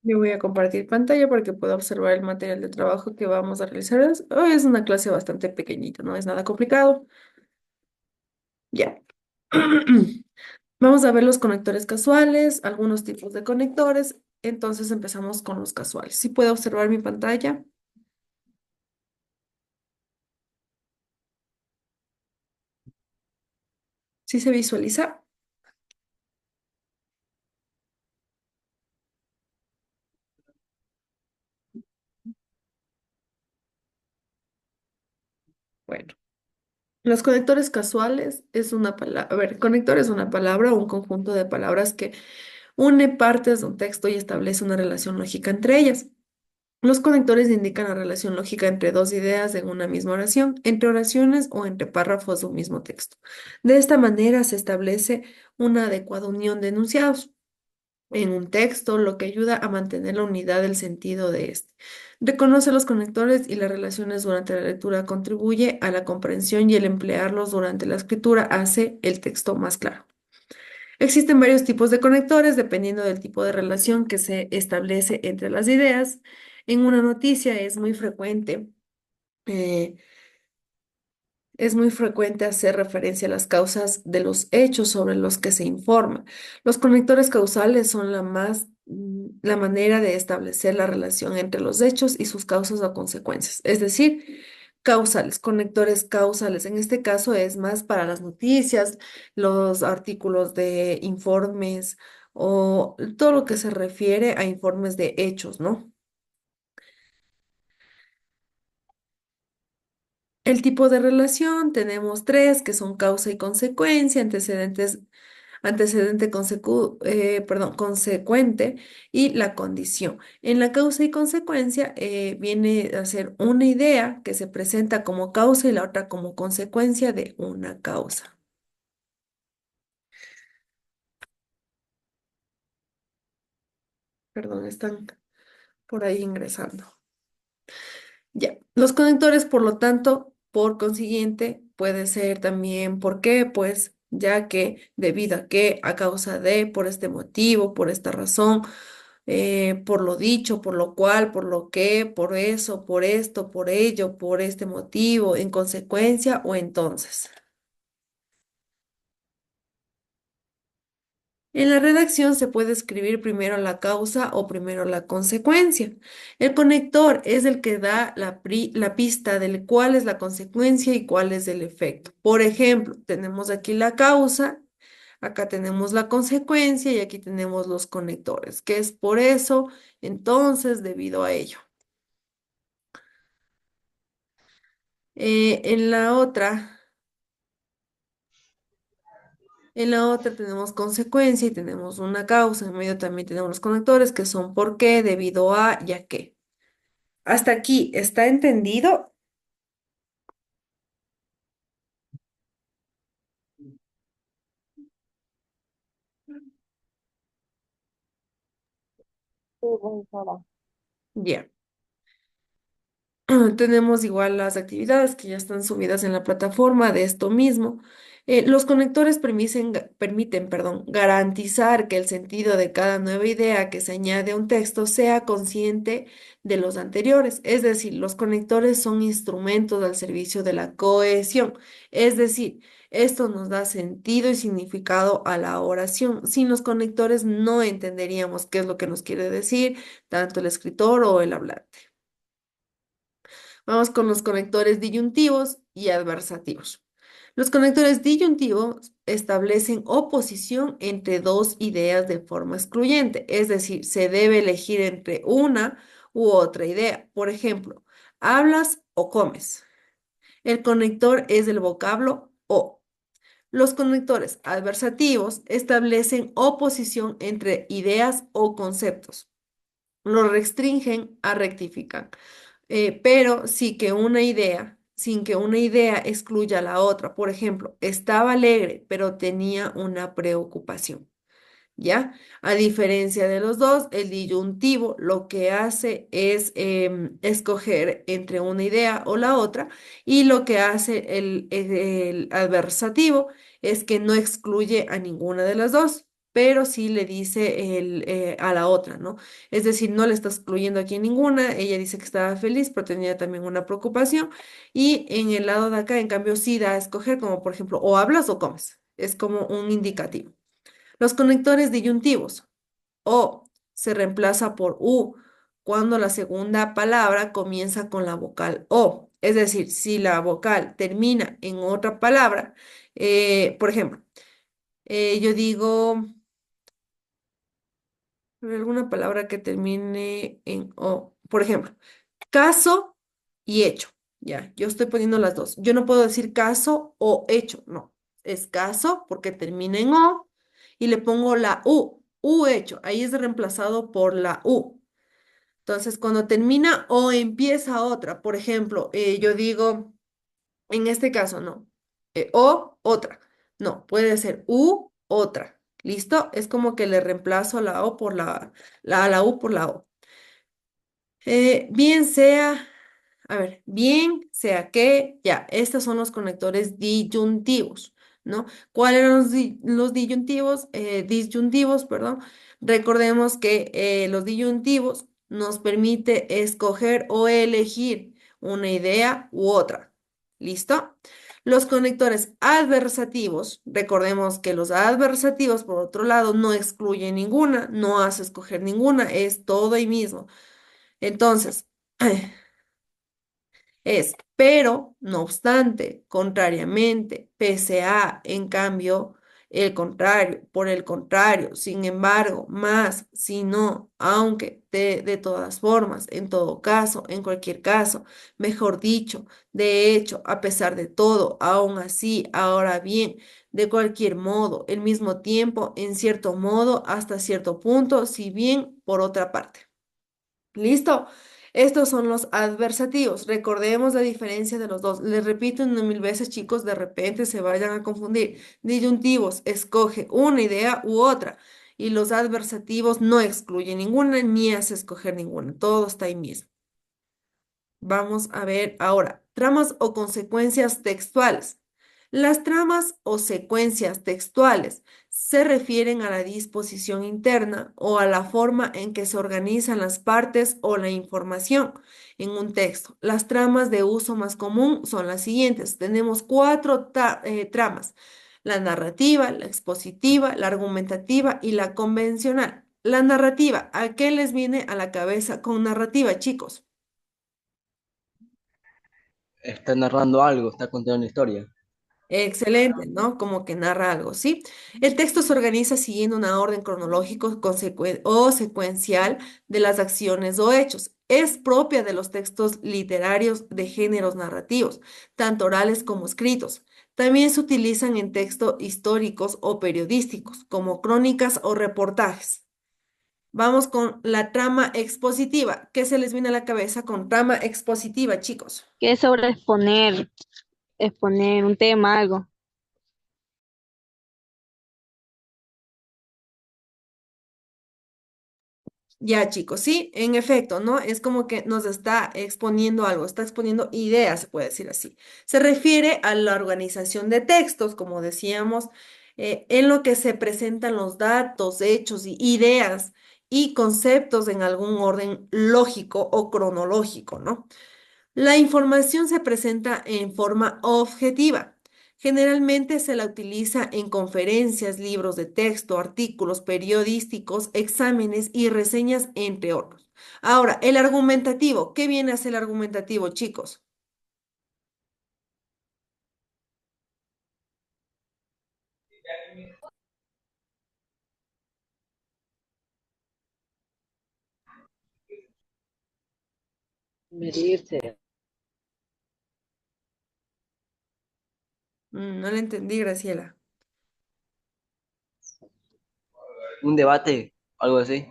Yo voy a compartir pantalla para que pueda observar el material de trabajo que vamos a realizar. Hoy es una clase bastante pequeñita, no es nada complicado. Ya. Vamos a ver los conectores casuales, algunos tipos de conectores. Entonces empezamos con los casuales. Si puede observar mi pantalla, si se visualiza. Bueno, los conectores casuales es una palabra, a ver, conector es una palabra o un conjunto de palabras que une partes de un texto y establece una relación lógica entre ellas. Los conectores indican la relación lógica entre dos ideas en una misma oración, entre oraciones o entre párrafos de un mismo texto. De esta manera se establece una adecuada unión de enunciados en un texto, lo que ayuda a mantener la unidad del sentido de este. Reconoce los conectores y las relaciones durante la lectura, contribuye a la comprensión y el emplearlos durante la escritura hace el texto más claro. Existen varios tipos de conectores dependiendo del tipo de relación que se establece entre las ideas. En una noticia eh, es muy frecuente hacer referencia a las causas de los hechos sobre los que se informa. Los conectores causales son la manera de establecer la relación entre los hechos y sus causas o consecuencias. Es decir, causales, conectores causales. En este caso es más para las noticias, los artículos de informes o todo lo que se refiere a informes de hechos, ¿no? El tipo de relación, tenemos tres que son causa y consecuencia, consecuente y la condición. En la causa y consecuencia viene a ser una idea que se presenta como causa y la otra como consecuencia de una causa. Perdón, están por ahí ingresando. Ya, los conectores, por lo tanto, por consiguiente, puede ser también ¿por qué? Pues ya que, debido a que, a causa de, por este motivo, por esta razón, por lo dicho, por lo cual, por lo que, por eso, por esto, por ello, por este motivo, en consecuencia o entonces. En la redacción se puede escribir primero la causa o primero la consecuencia. El conector es el que da la pista de cuál es la consecuencia y cuál es el efecto. Por ejemplo, tenemos aquí la causa, acá tenemos la consecuencia y aquí tenemos los conectores, que es por eso, entonces, debido a ello. En la otra, tenemos consecuencia y tenemos una causa. En medio también tenemos los conectores que son por qué, debido a y a qué. Hasta aquí, ¿está entendido? Sí, profesora. Bien. Tenemos igual las actividades que ya están subidas en la plataforma de esto mismo. Los conectores permiten, garantizar que el sentido de cada nueva idea que se añade a un texto sea consciente de los anteriores. Es decir, los conectores son instrumentos al servicio de la cohesión. Es decir, esto nos da sentido y significado a la oración. Sin los conectores no entenderíamos qué es lo que nos quiere decir tanto el escritor o el hablante. Vamos con los conectores disyuntivos y adversativos. Los conectores disyuntivos establecen oposición entre dos ideas de forma excluyente, es decir, se debe elegir entre una u otra idea. Por ejemplo, hablas o comes. El conector es el vocablo o. Los conectores adversativos establecen oposición entre ideas o conceptos. Lo restringen a rectificar. Pero sí que una idea, sin que una idea excluya a la otra. Por ejemplo, estaba alegre, pero tenía una preocupación. ¿Ya? A diferencia de los dos, el disyuntivo lo que hace es escoger entre una idea o la otra y lo que hace el adversativo es que no excluye a ninguna de las dos. pero sí le dice a la otra, ¿no? Es decir, no le está excluyendo aquí en ninguna, ella dice que estaba feliz, pero tenía también una preocupación, y en el lado de acá, en cambio, sí da a escoger, como por ejemplo, o hablas o comes, es como un indicativo. Los conectores disyuntivos, o se reemplaza por u cuando la segunda palabra comienza con la vocal o. Es decir, si la vocal termina en otra palabra, por ejemplo, yo digo alguna palabra que termine en o. Por ejemplo, caso y hecho. Ya, yo estoy poniendo las dos. Yo no puedo decir caso o hecho, no. Es caso porque termina en o y le pongo la u hecho. Ahí es reemplazado por la u. Entonces, cuando termina o empieza otra, por ejemplo, yo digo, en este caso, no, o otra, no, puede ser u otra, ¿listo? Es como que le reemplazo la o por la u por la o. Bien sea, a ver, bien sea que, ya, estos son los conectores disyuntivos, ¿no? ¿Cuáles eran los disyuntivos? Disyuntivos, perdón. Recordemos que los disyuntivos nos permite escoger o elegir una idea u otra. ¿Listo? Los conectores adversativos, recordemos que los adversativos, por otro lado, no excluyen ninguna, no hace escoger ninguna, es todo ahí mismo. Entonces, es, pero, no obstante, contrariamente, pese a, en cambio, el contrario, por el contrario, sin embargo, más, si no, aunque, de todas formas, en todo caso, en cualquier caso, mejor dicho, de hecho, a pesar de todo, aún así, ahora bien, de cualquier modo, el mismo tiempo, en cierto modo, hasta cierto punto, si bien por otra parte. ¿Listo? Estos son los adversativos. Recordemos la diferencia de los dos. Les repito una mil veces, chicos, de repente se vayan a confundir. Disyuntivos, escoge una idea u otra. Y los adversativos no excluyen ninguna ni hace escoger ninguna. Todo está ahí mismo. Vamos a ver ahora, tramas o consecuencias textuales. Las tramas o secuencias textuales se refieren a la disposición interna o a la forma en que se organizan las partes o la información en un texto. Las tramas de uso más común son las siguientes. Tenemos cuatro tramas: la narrativa, la expositiva, la argumentativa y la convencional. La narrativa, ¿a qué les viene a la cabeza con narrativa, chicos? Está narrando algo, está contando una historia. Excelente, ¿no? Como que narra algo, ¿sí? El texto se organiza siguiendo una orden cronológico o secuencial de las acciones o hechos. Es propia de los textos literarios de géneros narrativos, tanto orales como escritos. También se utilizan en textos históricos o periodísticos, como crónicas o reportajes. Vamos con la trama expositiva. ¿Qué se les viene a la cabeza con trama expositiva, chicos? Que es sobre exponer un tema, algo. Ya, chicos, sí, en efecto, ¿no? Es como que nos está exponiendo algo, está exponiendo ideas, se puede decir así. Se refiere a la organización de textos, como decíamos, en lo que se presentan los datos, hechos y ideas y conceptos en algún orden lógico o cronológico, ¿no? La información se presenta en forma objetiva. Generalmente se la utiliza en conferencias, libros de texto, artículos periodísticos, exámenes y reseñas, entre otros. Ahora, el argumentativo. ¿Qué viene a ser el argumentativo, chicos? Medirse. No le entendí, Graciela. Un debate, algo así.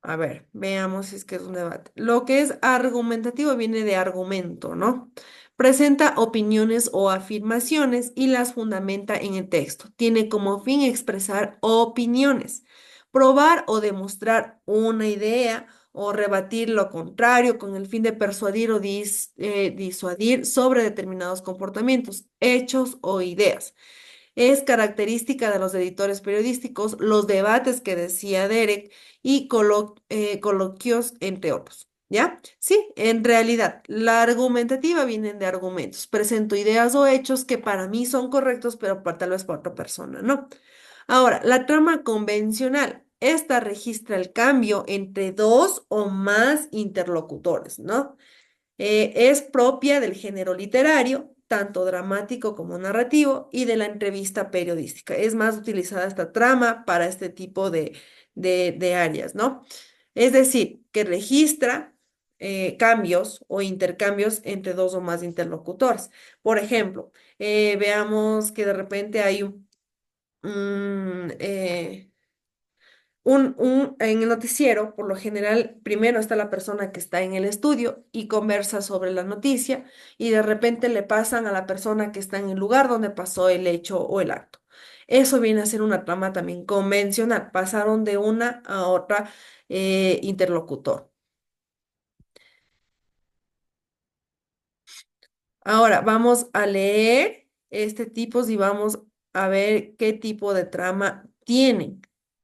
A ver, veamos si es que es un debate. Lo que es argumentativo viene de argumento, ¿no? Presenta opiniones o afirmaciones y las fundamenta en el texto. Tiene como fin expresar opiniones, probar o demostrar una idea o rebatir lo contrario con el fin de persuadir o disuadir sobre determinados comportamientos, hechos o ideas. Es característica de los editores periodísticos, los debates que decía Derek y coloquios, entre otros. ¿Ya? Sí, en realidad, la argumentativa viene de argumentos. Presento ideas o hechos que para mí son correctos, pero tal vez para otra persona, ¿no? Ahora, la trama convencional. Esta registra el cambio entre dos o más interlocutores, ¿no? Es propia del género literario, tanto dramático como narrativo, y de la entrevista periodística. Es más utilizada esta trama para este tipo de áreas, ¿no? Es decir, que registra cambios o intercambios entre dos o más interlocutores. Por ejemplo, veamos que de repente hay un, en el noticiero, por lo general, primero está la persona que está en el estudio y conversa sobre la noticia y de repente le pasan a la persona que está en el lugar donde pasó el hecho o el acto. Eso viene a ser una trama también convencional. Pasaron de una a otra interlocutor. Ahora vamos a leer este tipo y vamos a ver qué tipo de trama tienen.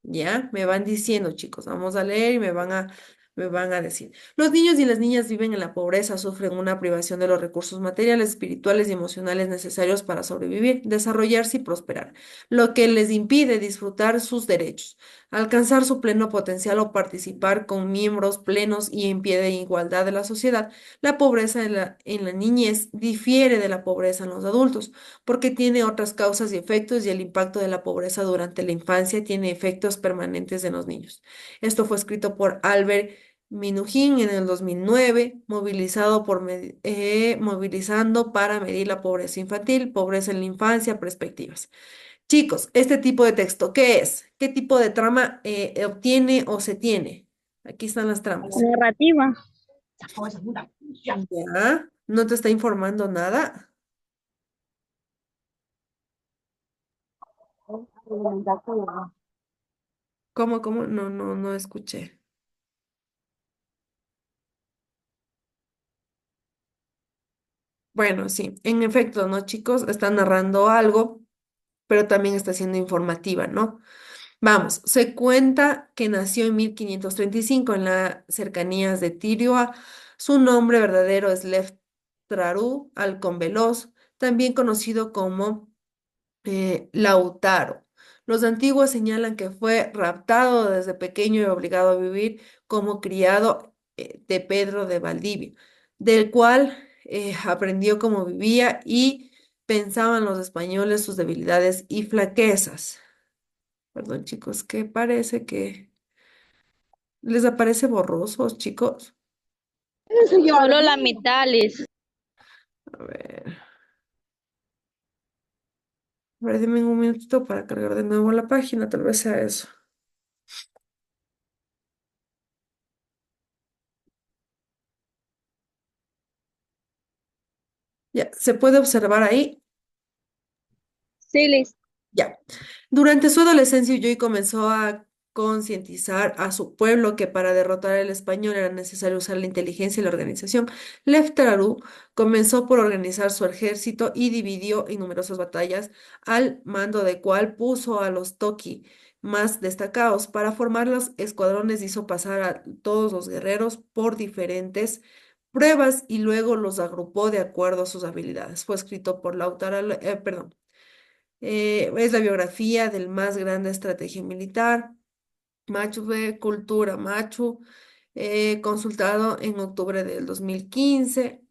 ¿Ya? Me van diciendo, chicos, vamos a leer y me van a decir. Los niños y las niñas viven en la pobreza, sufren una privación de los recursos materiales, espirituales y emocionales necesarios para sobrevivir, desarrollarse y prosperar, lo que les impide disfrutar sus derechos, alcanzar su pleno potencial o participar con miembros plenos y en pie de igualdad de la sociedad. La pobreza en la niñez difiere de la pobreza en los adultos, porque tiene otras causas y efectos y el impacto de la pobreza durante la infancia tiene efectos permanentes en los niños. Esto fue escrito por Albert Minujín en el 2009, movilizando para medir la pobreza infantil, pobreza en la infancia, perspectivas. Chicos, este tipo de texto, ¿qué es? ¿Qué tipo de trama obtiene o se tiene? Aquí están las tramas. Narrativa. Ya, no te está informando nada. ¿Cómo, cómo? No, no, no escuché. Bueno, sí, en efecto, ¿no, chicos? Está narrando algo, pero también está siendo informativa, ¿no? Vamos, se cuenta que nació en 1535 en las cercanías de Tirioa. Su nombre verdadero es Lev Trarú Alconveloz, también conocido como Lautaro. Los antiguos señalan que fue raptado desde pequeño y obligado a vivir como criado de Pedro de Valdivia, del cual aprendió cómo vivía y pensaban los españoles sus debilidades y flaquezas. Perdón, chicos, que parece que les aparece borrosos, chicos. Solo la mitad, Liz. A ver, denme un minutito para cargar de nuevo la página, tal vez sea eso. Ya, se puede observar ahí. Sí, Liz. Ya. Durante su adolescencia, Joy comenzó a concientizar a su pueblo que para derrotar al español era necesario usar la inteligencia y la organización. Lev Tararu comenzó por organizar su ejército y dividió en numerosas batallas, al mando de cual puso a los Toki más destacados. Para formar los escuadrones hizo pasar a todos los guerreros por diferentes pruebas y luego los agrupó de acuerdo a sus habilidades. Fue escrito por perdón, es la biografía del más grande estrategia militar, Machu de Cultura Machu, consultado en octubre del 2015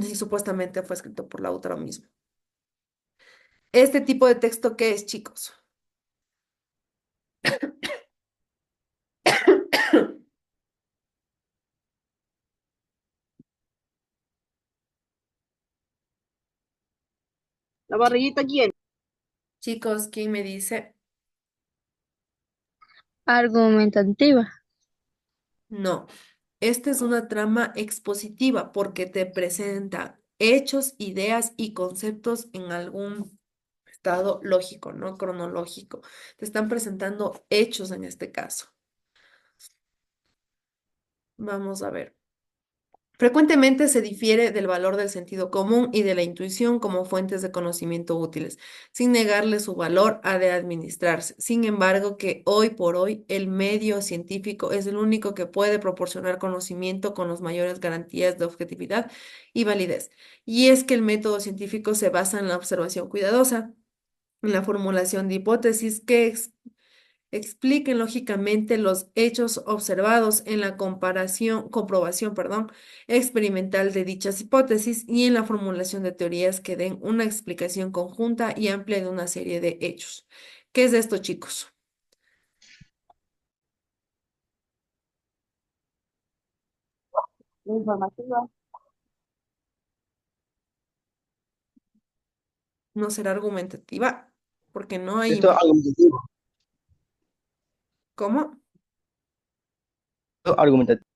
y supuestamente fue escrito por Lautaro mismo. Este tipo de texto, ¿qué es, chicos? ¿La barriguita quién? Chicos, ¿quién me dice? Argumentativa. No. Esta es una trama expositiva porque te presenta hechos, ideas y conceptos en algún estado lógico, no cronológico. Te están presentando hechos en este caso. Vamos a ver. Frecuentemente se difiere del valor del sentido común y de la intuición como fuentes de conocimiento útiles, sin negarle su valor ha de administrarse. Sin embargo, que hoy por hoy el medio científico es el único que puede proporcionar conocimiento con las mayores garantías de objetividad y validez. Y es que el método científico se basa en la observación cuidadosa, en la formulación de hipótesis que expliquen lógicamente los hechos observados en la comprobación, perdón, experimental de dichas hipótesis y en la formulación de teorías que den una explicación conjunta y amplia de una serie de hechos. ¿Qué es esto, chicos? Informativa. No será argumentativa, porque no hay Esto es argumentativo. ¿Cómo? Argumentativo.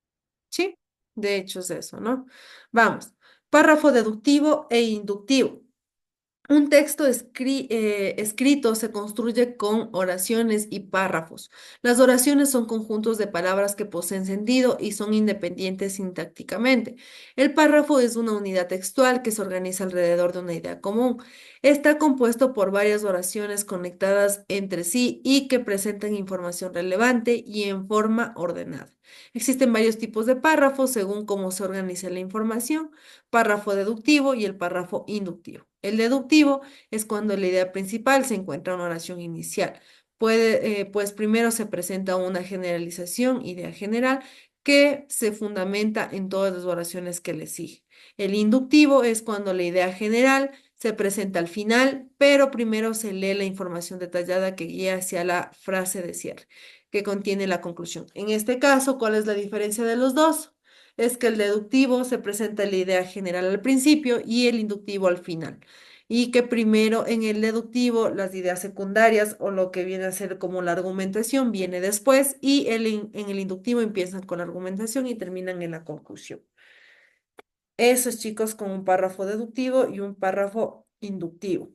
Sí, de hecho es eso, ¿no? Vamos. Párrafo deductivo e inductivo. Un texto escrito se construye con oraciones y párrafos. Las oraciones son conjuntos de palabras que poseen sentido y son independientes sintácticamente. El párrafo es una unidad textual que se organiza alrededor de una idea común. Está compuesto por varias oraciones conectadas entre sí y que presentan información relevante y en forma ordenada. Existen varios tipos de párrafos según cómo se organiza la información: párrafo deductivo y el párrafo inductivo. El deductivo es cuando la idea principal se encuentra en una oración inicial. Pues primero se presenta una generalización, idea general, que se fundamenta en todas las oraciones que le siguen. El inductivo es cuando la idea general se presenta al final, pero primero se lee la información detallada que guía hacia la frase de cierre, que contiene la conclusión. En este caso, ¿cuál es la diferencia de los dos? Es que el deductivo se presenta la idea general al principio y el inductivo al final. Y que primero en el deductivo las ideas secundarias o lo que viene a ser como la argumentación viene después y en el inductivo empiezan con la argumentación y terminan en la conclusión. Eso es, chicos, con un párrafo deductivo y un párrafo inductivo.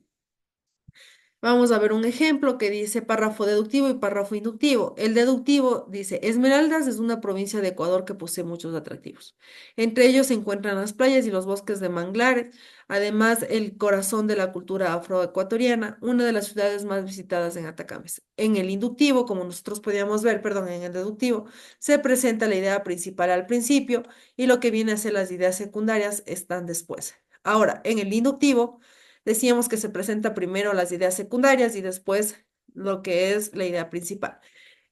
Vamos a ver un ejemplo que dice párrafo deductivo y párrafo inductivo. El deductivo dice: Esmeraldas es una provincia de Ecuador que posee muchos atractivos. Entre ellos se encuentran las playas y los bosques de manglares, además el corazón de la cultura afroecuatoriana, una de las ciudades más visitadas en Atacames. En el inductivo, como nosotros podíamos ver, perdón, en el deductivo, se presenta la idea principal al principio y lo que viene a ser las ideas secundarias están después. Ahora, en el inductivo decíamos que se presenta primero las ideas secundarias y después lo que es la idea principal.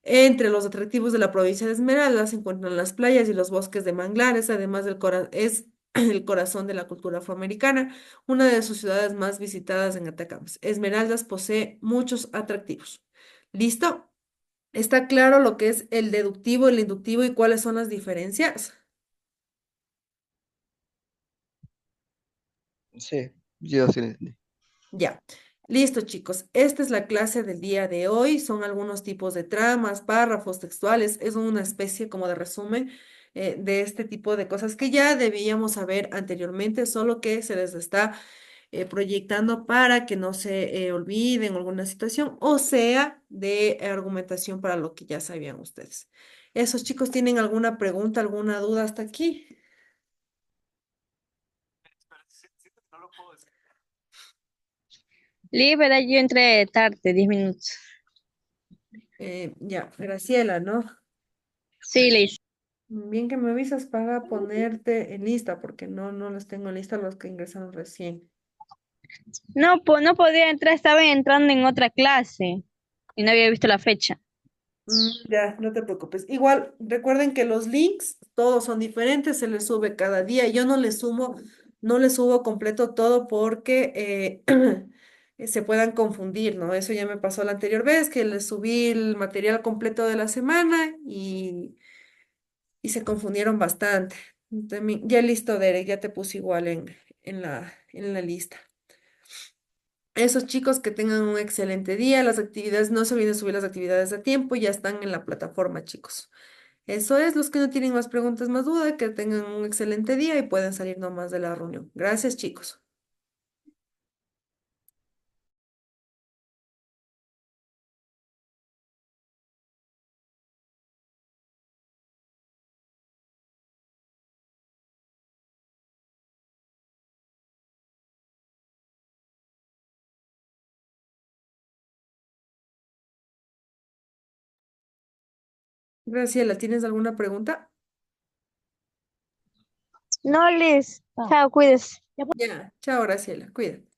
Entre los atractivos de la provincia de Esmeraldas se encuentran las playas y los bosques de manglares, además es el corazón de la cultura afroamericana, una de sus ciudades más visitadas en Atacames. Esmeraldas posee muchos atractivos. ¿Listo? ¿Está claro lo que es el deductivo, el inductivo y cuáles son las diferencias? Sí, yo sí lo entendí. Ya, listo chicos. Esta es la clase del día de hoy. Son algunos tipos de tramas, párrafos textuales. Es una especie como de resumen de este tipo de cosas que ya debíamos saber anteriormente, solo que se les está proyectando para que no se olviden alguna situación o sea de argumentación para lo que ya sabían ustedes. ¿Esos chicos tienen alguna pregunta, alguna duda hasta aquí? Libera, yo entré tarde, 10 minutos. Ya, Graciela, ¿no? Sí, Liz. Bien que me avisas para ponerte en lista, porque no los tengo en lista los que ingresaron recién. No, no podía entrar, estaba entrando en otra clase y no había visto la fecha. Ya, no te preocupes. Igual, recuerden que los links todos son diferentes, se les sube cada día. Yo no les subo completo todo porque se puedan confundir, ¿no? Eso ya me pasó la anterior vez, que les subí el material completo de la semana y se confundieron bastante. También, ya listo, Derek, ya te puse igual en la lista. Esos chicos que tengan un excelente día, las actividades, no se olviden subir las actividades a tiempo, ya están en la plataforma, chicos. Eso es, los que no tienen más preguntas, más dudas, que tengan un excelente día y pueden salir nomás de la reunión. Gracias, chicos. Graciela, ¿tienes alguna pregunta? No, Liz. Chao, cuídese. Ya, chao, Graciela, cuídate.